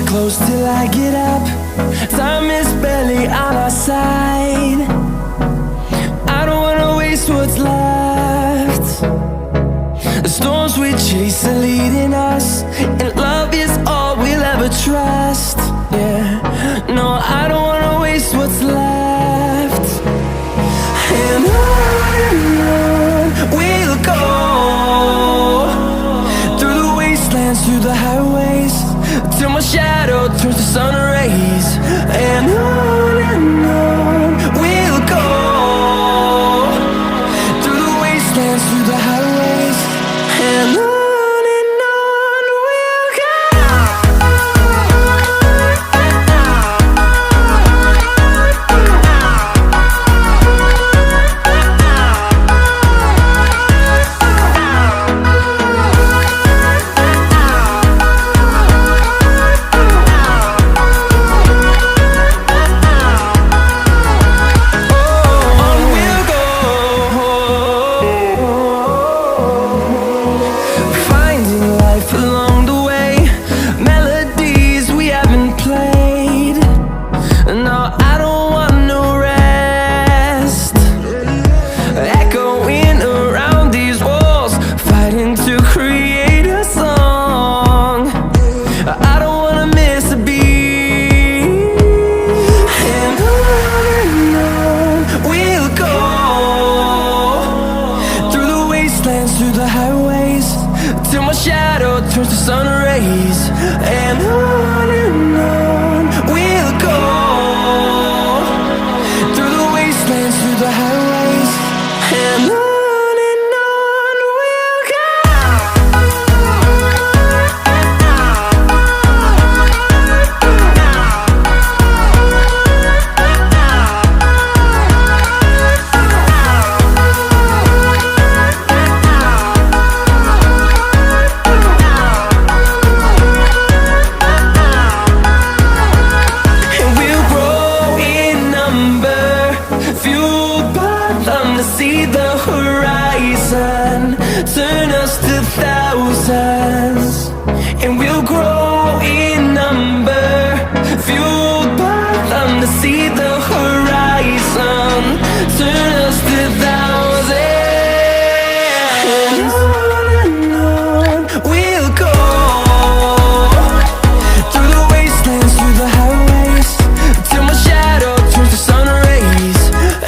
close till I get up. Time is barely on our side. I don't wanna waste what's left. The storms we chase are leading us, and love is all we'll ever trust. Yeah, no, I don't wanna waste what's left. And on we'll go, through the wastelands, through the highways, till my shadow turns to sun rays. And on we'll go, through the wastelands, through the highways, and on we'll go. Through the highways, till my shadow turns to sun rays. And on we'll go, through the wastelands, through the highways, and on we'll go. See the horizon, turn us to thousands, and we'll grow in number, fueled by them. To see the horizon, turn us to thousands, and on we'll go, through the wastelands, through the highways, till my shadow turns to sun rays. And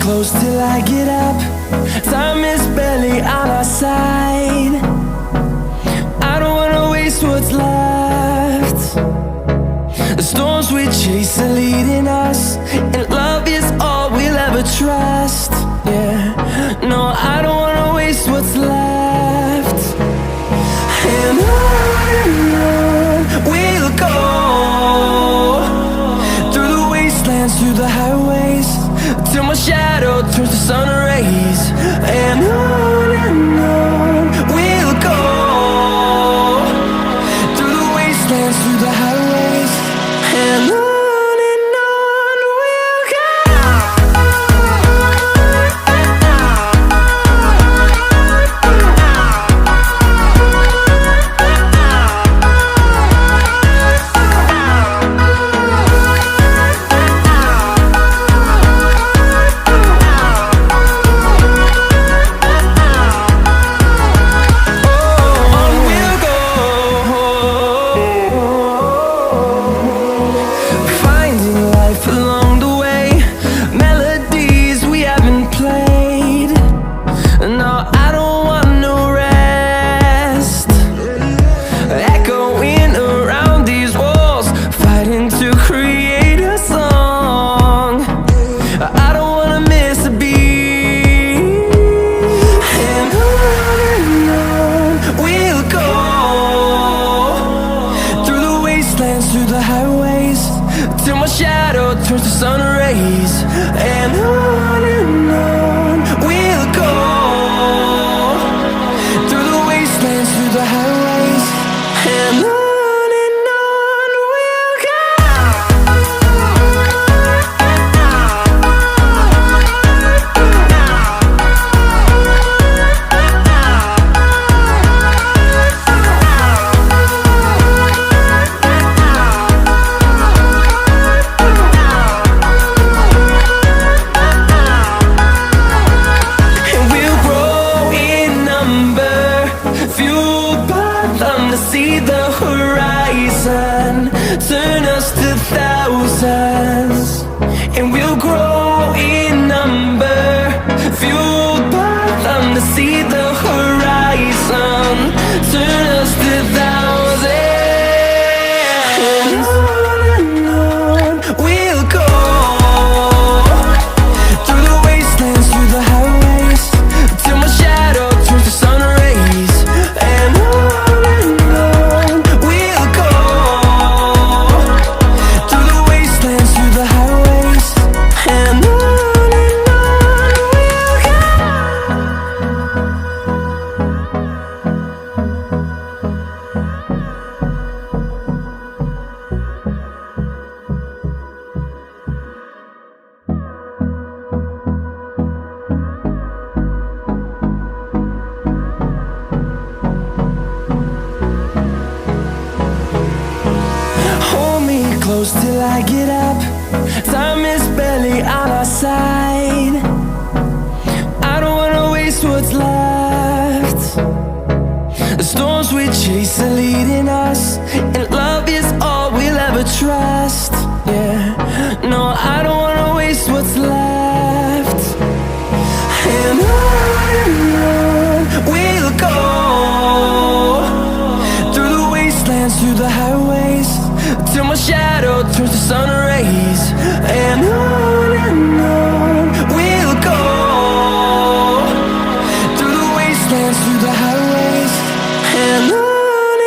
close till I get up. Time is barely on our side. I don't wanna waste what's left. The storms we chase are leading us, and love is all we'll ever trust. Yeah, no, I don't wanna waste what's left. And on we'll go, through the wastelands, through the highways, till my shadow turns to sun rays. And on we'll go, through the wastelands, through the highways, and on we'll go. And on us to thousands, and we'll grow in number, fueled by them to see the horizon. Turn us to thousands, and on we'll go, through the wastelands, through the highways, till my shadow turns to sun rays. And on we'll go, through the wastelands, through the highways, and on we'll go. Hold me close till I get up. Time is barely on our side. I don't wanna waste what's left. The storms we chase are leading us, and love is all we'll ever trust. Yeah, no, I don't wanna waste what's left. And on we'll go, through the wastelands, through the highways, till my shadow turns to sun rays. And on we'll go, through the wastelands, through the highways, and on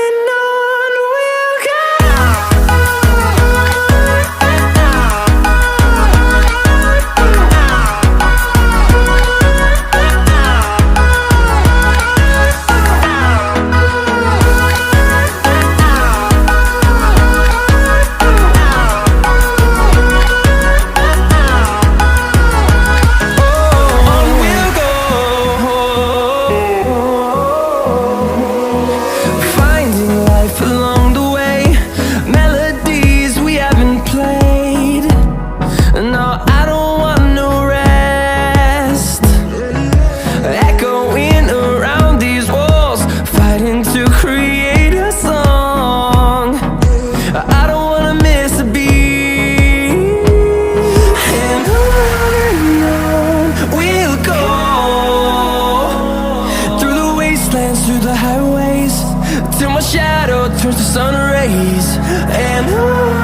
we'll go. Finding life along the way, melodies we haven't played. No, I don't want no rest. Echoing around these walls, fighting to create a song. I don't wanna miss a beat. And on we'll go, through the wastelands, through the highways, till my shadow turns to sun rays. And on